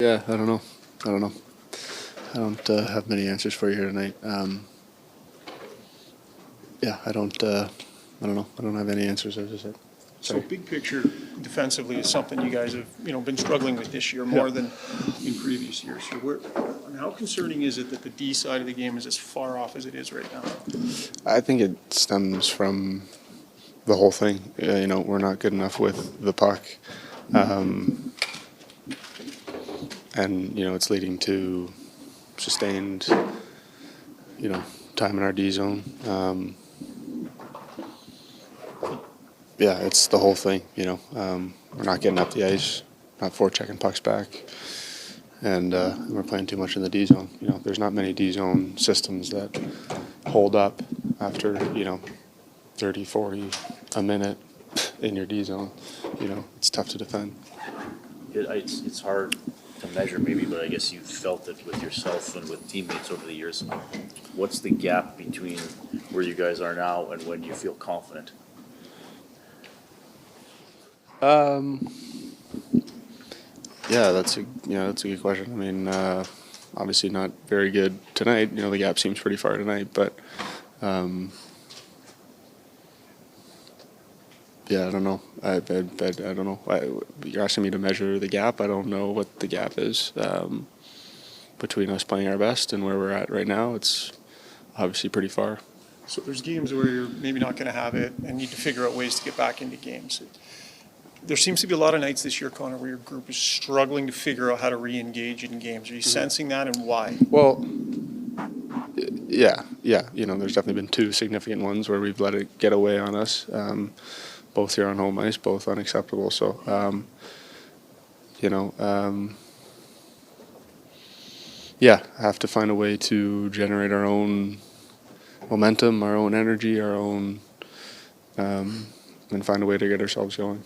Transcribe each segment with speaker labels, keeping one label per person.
Speaker 1: Yeah, I don't know. I don't have many answers for you here tonight. I don't know. I don't have any answers, as I said.
Speaker 2: So big picture defensively is something you guys have, been struggling with this year more than in previous years. So how concerning is it that the D side of the game is as far off as it is right now?
Speaker 1: I think it stems from the whole thing. We're not good enough with the puck. And it's leading to sustained, time in our D zone. It's the whole thing. We're not getting up the ice, not forechecking pucks back, and we're playing too much in the D zone. There's not many D zone systems that hold up after 30, 40 a minute in your D zone. It's tough to defend.
Speaker 3: It's hard to measure maybe, but I guess you've felt it with yourself and with teammates over the years. What's the gap between where you guys are now and when you feel confident?
Speaker 1: That's a good question. I mean, obviously not very good tonight. The gap seems pretty far tonight, but I don't know. I don't know. You're asking me to measure the gap. I don't know what the gap is between us playing our best and where we're at right now. It's obviously pretty far.
Speaker 2: So there's games where you're maybe not going to have it and need to figure out ways to get back into games. There seems to be a lot of nights this year, Connor, where your group is struggling to figure out how to re-engage in games. Are you sensing that, and why?
Speaker 1: Well, yeah. There's definitely been two significant ones where we've let it get away on us. Both here on home ice, both unacceptable. So, I have to find a way to generate our own momentum, our own energy, our own, and find a way to get ourselves going.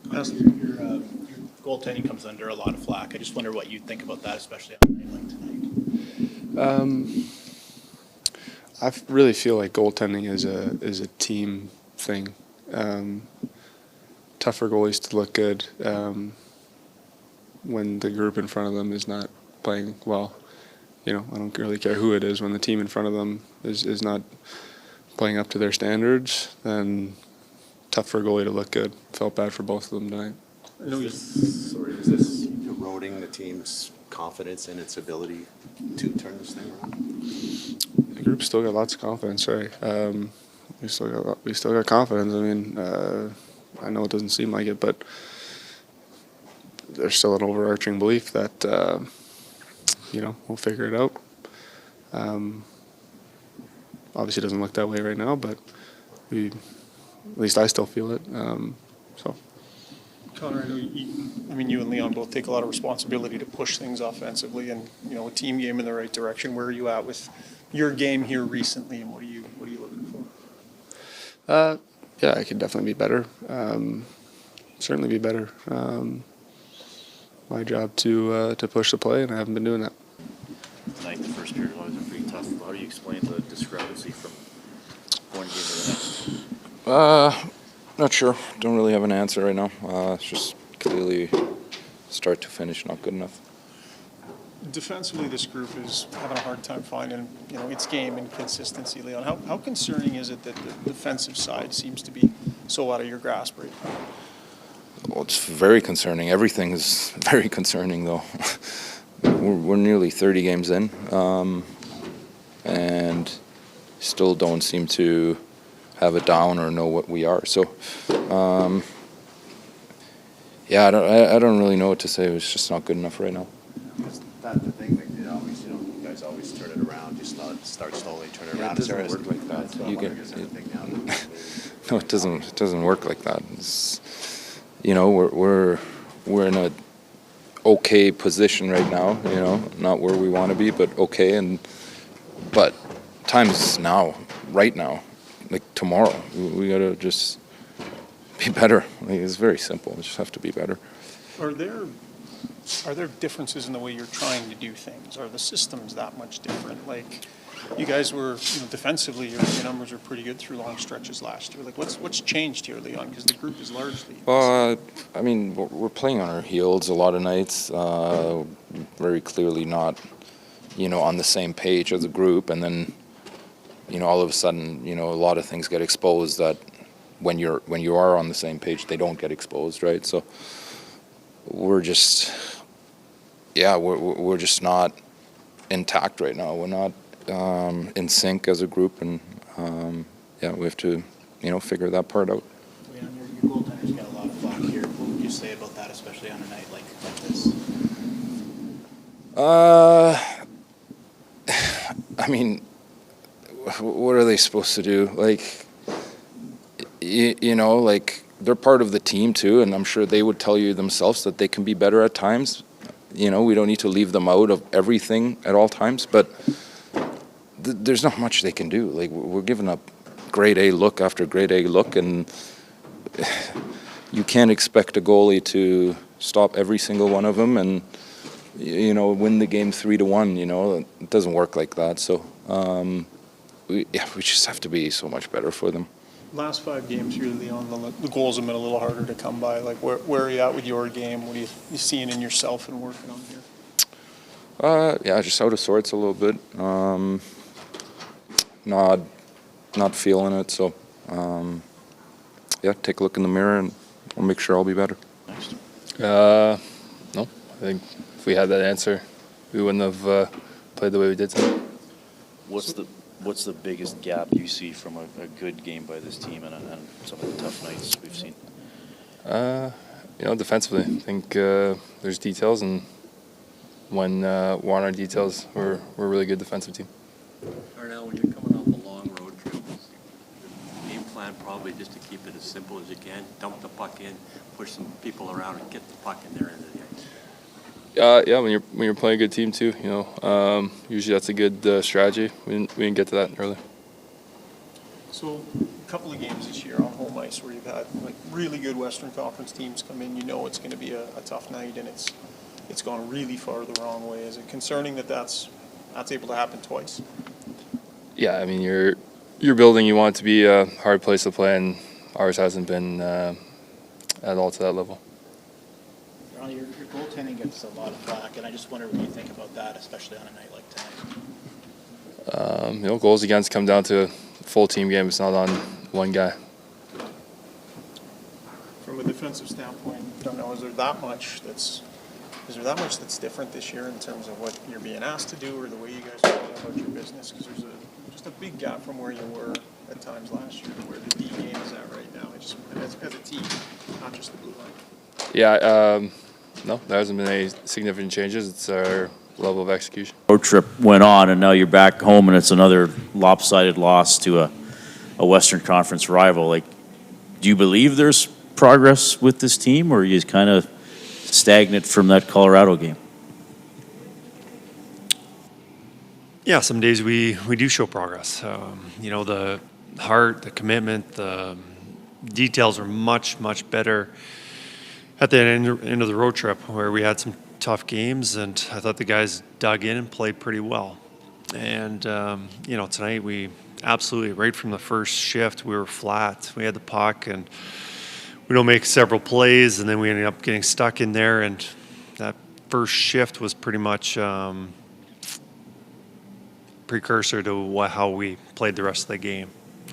Speaker 4: Your goaltending comes under a lot of flack. I just wonder what you think about that, especially on a night like tonight.
Speaker 1: I really feel like goaltending is a team thing. Tough for goalies to look good when the group in front of them is not playing well. I don't really care who it is. When the team in front of them is not playing up to their standards, then tough for a goalie to look good. Felt bad for both of them tonight.
Speaker 5: Is this eroding the team's confidence in its ability to turn this thing around?
Speaker 1: The group's still got lots of confidence, right? We still got confidence. I mean, I know it doesn't seem like it, but there's still an overarching belief that we'll figure it out. Obviously, it doesn't look that way right now, but at least I still feel it.
Speaker 2: Connor, I know you and Leon both take a lot of responsibility to push things offensively, and a team game in the right direction. Where are you at with your game here recently, and what are you looking for?
Speaker 1: I could definitely be better. Certainly be better. My job to push the play, and I haven't been doing that.
Speaker 3: Tonight, the first period was pretty tough. How do you explain the discrepancy from one game to the next?
Speaker 6: Not sure. Don't really have an answer right now. It's just clearly start to finish not good enough.
Speaker 2: Defensively, this group is having a hard time finding, its game and consistency. Leon, how concerning is it that the defensive side seems to be so out of your grasp right now?
Speaker 6: Well, it's very concerning. Everything is very concerning, though. We're nearly 30 games in, and still don't seem to have it down or know what we are. So, I don't really know what to say. It's just not good enough right now.
Speaker 5: That's the thing. You guys always turn it around. Just start slowly, turn it around.
Speaker 6: It doesn't work like that. No, it doesn't. It doesn't work like that. We're in a okay position right now. Not where we want to be, but okay. But time is now, right now, like tomorrow. We gotta just be better. It's very simple. We just have to be better.
Speaker 2: Are there differences in the way you're trying to do things? Are the systems that much different? Like, You guys were, defensively, your numbers were pretty good through long stretches last year. Like, what's changed here, Leon? Because the group is largely.
Speaker 6: I mean, we're playing on our heels a lot of nights. Very clearly not, on the same page as a group, and then, all of a sudden, a lot of things get exposed that when you are on the same page, they don't get exposed, right? So we're just, we're just not intact right now. We're not in sync as a group, and we have to, figure that part out.
Speaker 4: Leon, your goaltender's got a lot of flack here. What would you say about that, especially on a night like this?
Speaker 6: I mean, what are they supposed to do? Like, like, they're part of the team too, and I'm sure they would tell you themselves that they can be better at times. We don't need to leave them out of everything at all times, but there's not much they can do. Like, we're giving up grade A look after grade A look, and you can't expect a goalie to stop every single one of them and, win the game 3-1. It doesn't work like that. So, we just have to be so much better for them.
Speaker 2: Last 5 games here, Leon, the goals have been a little harder to come by. Like, where are you at with your game? What are you seeing in yourself and working on here?
Speaker 6: Just out of sorts a little bit. Not feeling it. So, take a look in the mirror and I'll make sure I'll be better.
Speaker 7: No, I think if we had that answer, we wouldn't have played the way we did tonight.
Speaker 3: What's the biggest gap you see from a good game by this team and some of the tough nights we've seen?
Speaker 7: Defensively, I think there's details, and when we're on our details, we're a really good defensive team.
Speaker 8: Darnel, when you're coming off a long road trip, the game plan probably just to keep it as simple as you can, dump the puck in, push some people around and get the puck in their end of the ice.
Speaker 7: When you're playing a good team too, usually that's a good strategy. We didn't get to that earlier.
Speaker 2: So, a couple of games this year on home ice where you've had really good Western Conference teams come in. It's going to be a tough night, and it's gone really far the wrong way. Is it concerning that's able to happen twice?
Speaker 7: Yeah, I mean you're building. You want it to be a hard place to play, and ours hasn't been at all to that level.
Speaker 4: Your goaltending gets a lot of flack, and I just wonder what you think about that, especially on a night like tonight.
Speaker 7: Goals against come down to a full team game. It's not on one guy.
Speaker 2: From a defensive standpoint, I don't know, is there that much that's different this year in terms of what you're being asked to do or the way you guys are going about your business? Because there's just a big gap from where you were at times last year to where the D game is at right now. As a team, not just the blue line.
Speaker 7: Yeah, no, there hasn't been any significant changes. It's our level of execution.
Speaker 3: Road trip went on, and now you're back home, and it's another lopsided loss to a Western Conference rival. Like, do you believe there's progress with this team, or are you kind of stagnant from that Colorado game?
Speaker 9: Yeah, some days we do show progress. The heart, the commitment, the details are much, much better at the end of the road trip where we had some tough games, and I thought the guys dug in and played pretty well. And, tonight we absolutely, right from the first shift, we were flat. We had the puck, and we don't make several plays, and then we ended up getting stuck in there, and that first shift was pretty much precursor to how we played the rest of the game.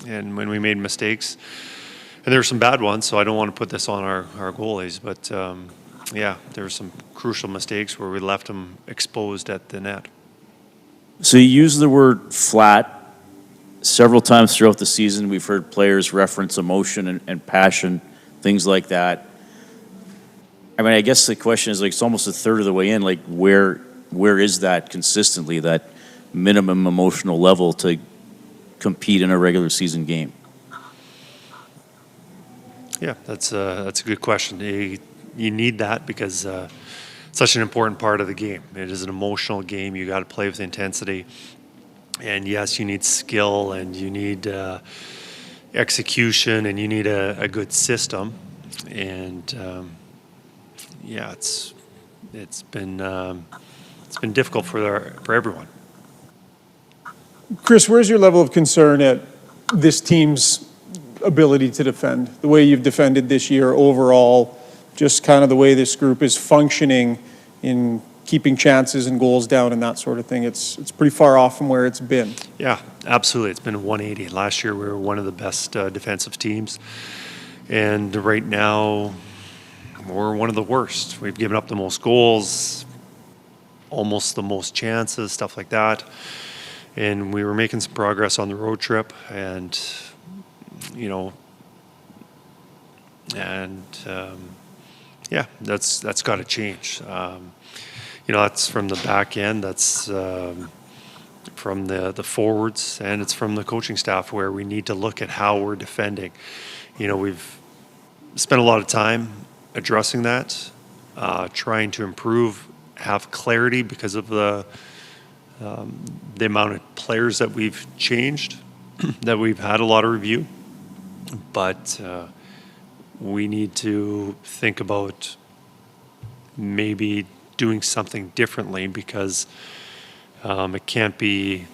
Speaker 9: And when we made mistakes, and there were some bad ones, so I don't want to put this on our goalies, but there were some crucial mistakes where we left them exposed at the net.
Speaker 3: So you use the word flat several times throughout the season. We've heard players reference emotion and passion, things like that. I mean, I guess the question is, it's almost a third of the way in. Like, where is that consistently, that minimum emotional level to compete in a regular season game?
Speaker 9: Yeah, that's a good question. You need that because it's such an important part of the game. It is an emotional game. You got to play with intensity. And yes, you need skill, and you need execution, and you need a good system. And it's been difficult for everyone.
Speaker 2: Chris, where's your level of concern at this team's ability to defend? The way you've defended this year overall, just kind of the way this group is functioning in keeping chances and goals down and that sort of thing. It's pretty far off from where it's been.
Speaker 9: Yeah, absolutely. It's been a 180. Last year we were one of the best defensive teams. And right now we're one of the worst. We've given up the most goals, almost the most chances, stuff like that. And we were making some progress on the road trip, and yeah, that's got to change. That's from the back end, that's from the forwards, and it's from the coaching staff, where we need to look at how we're defending. We've spent a lot of time addressing that, trying to improve, have clarity because of the amount of players that we've changed, that we've had a lot of review. But we need to think about maybe doing something differently, because it can't be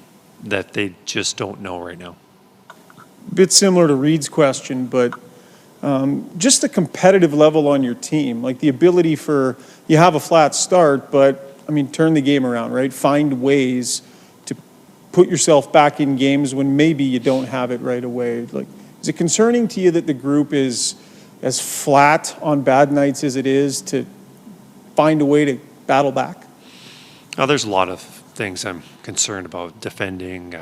Speaker 9: that they just don't know right now.
Speaker 2: A bit similar to Reed's question, but just the competitive level on your team, like the ability for, you have a flat start, but turn the game around, right? Find ways to put yourself back in games when maybe you don't have it right away. Like, is it concerning to you that the group is as flat on bad nights as it is to find a way to battle back?
Speaker 9: Now, there's a lot of things I'm concerned about defending.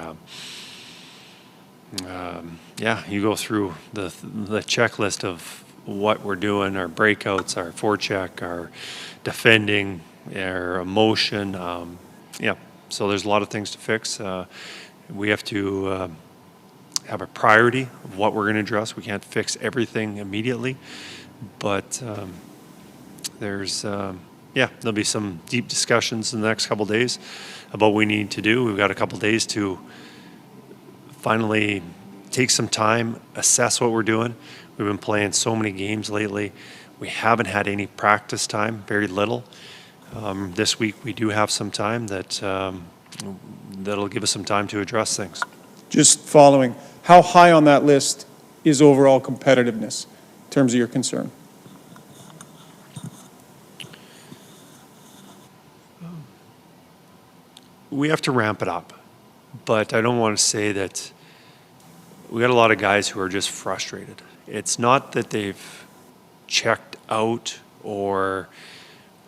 Speaker 9: You go through the checklist of what we're doing, our breakouts, our forecheck, our defending, our emotion. So there's a lot of things to fix. We have to have a priority of what we're going to address. We can't fix everything immediately, but there'll be some deep discussions in the next couple of days about what we need to do. We've got a couple of days to finally take some time, assess what we're doing. We've been playing so many games lately. We haven't had any practice time, very little. This week we do have some time that'll give us some time to address things.
Speaker 2: Just following, how high on that list is overall competitiveness in terms of your concern?
Speaker 9: We have to ramp it up, but I don't want to say that we got a lot of guys who are just frustrated. It's not that they've checked out or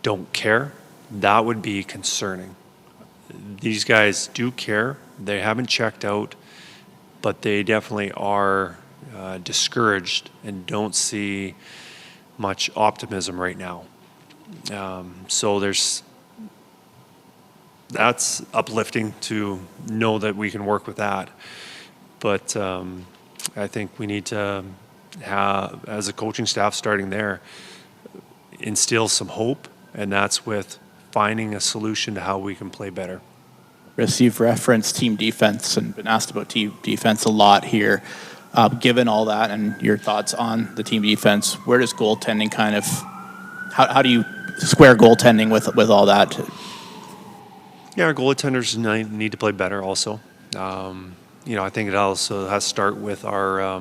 Speaker 9: don't care. That would be concerning. These guys do care. They haven't checked out, but they definitely are discouraged and don't see much optimism right now. So that's uplifting to know that we can work with that. But I think we need to have, as a coaching staff starting there, instill some hope, and that's with finding a solution to how we can play better.
Speaker 4: Chris, you've referenced team defense and been asked about team defense a lot here. Given all that and your thoughts on the team defense, where does goaltending how do you square goaltending with all that?
Speaker 9: Yeah, our goaltenders need to play better also. I think it also has to start with our,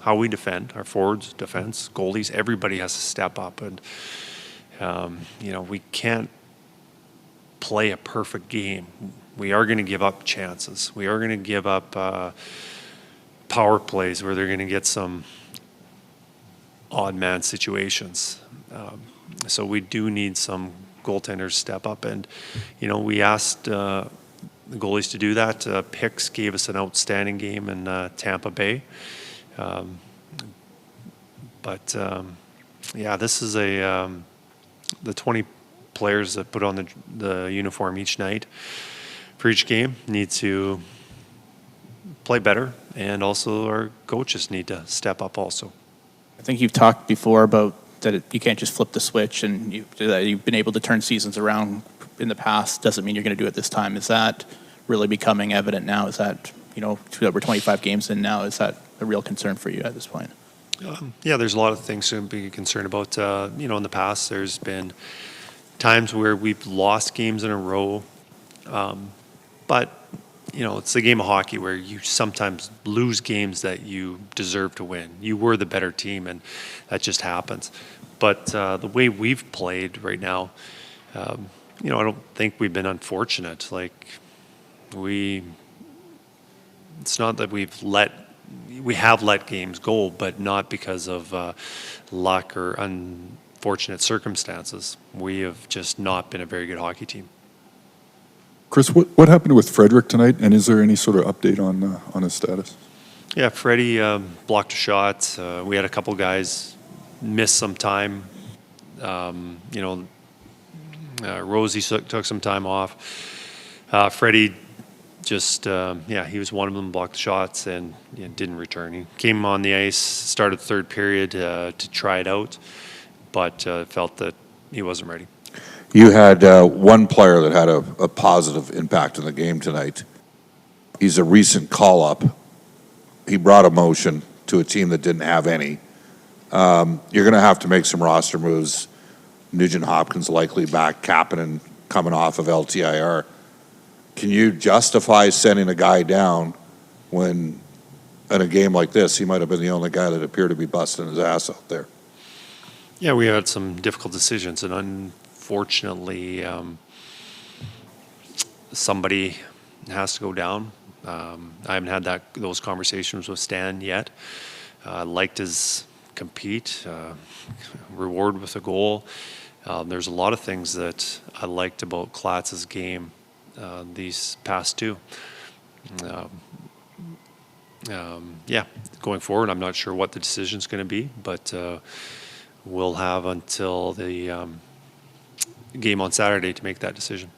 Speaker 9: how we defend, our forwards, defense, goalies. Everybody has to step up. And, we can't play a perfect game. We are going to give up chances. We are going to give up power plays where they're going to get some odd man situations. So we do need some goaltenders step up. And, we asked the goalies to do that. Picks gave us an outstanding game in Tampa Bay. This is the 20 players that put on the uniform each night for each game need to play better, and also our coaches need to step up also.
Speaker 4: I think you've talked before about that you can't just flip the switch, and you've been able to turn seasons around in the past. Doesn't mean you're going to do it this time. Is that really becoming evident now? Is that, we're 25 games in now, is that a real concern for you at this point?
Speaker 9: There's a lot of things to be concerned about. In the past, there's been times where we've lost games in a row But, it's a game of hockey where you sometimes lose games that you deserve to win. You were the better team, and that just happens. But the way we've played right now, I don't think we've been unfortunate. It's not that we have let games go, but not because of luck or unfortunate circumstances. We have just not been a very good hockey team.
Speaker 10: Chris, what happened with Frederick tonight, and is there any sort of update on his status?
Speaker 9: Yeah, Freddie blocked a shot. We had a couple guys miss some time. Rosie took some time off. Freddie just, he was one of them, blocked the shots and didn't return. He came on the ice, started the third period to try it out, but felt that he wasn't ready.
Speaker 11: You had one player that had a positive impact in the game tonight. He's a recent call-up. He brought emotion to a team that didn't have any. You're going to have to make some roster moves. Nugent Hopkins likely back, Kapanen coming off of LTIR. Can you justify sending a guy down when, in a game like this, he might have been the only guy that appeared to be busting his ass out there?
Speaker 9: Yeah, we had some difficult decisions, and unfortunately, somebody has to go down. I haven't had those conversations with Stan yet. Liked his compete, reward with a goal. There's a lot of things that I liked about Klatz's game these past two. Going forward, I'm not sure what the decision's going to be, but we'll have until the game on Saturday to make that decision.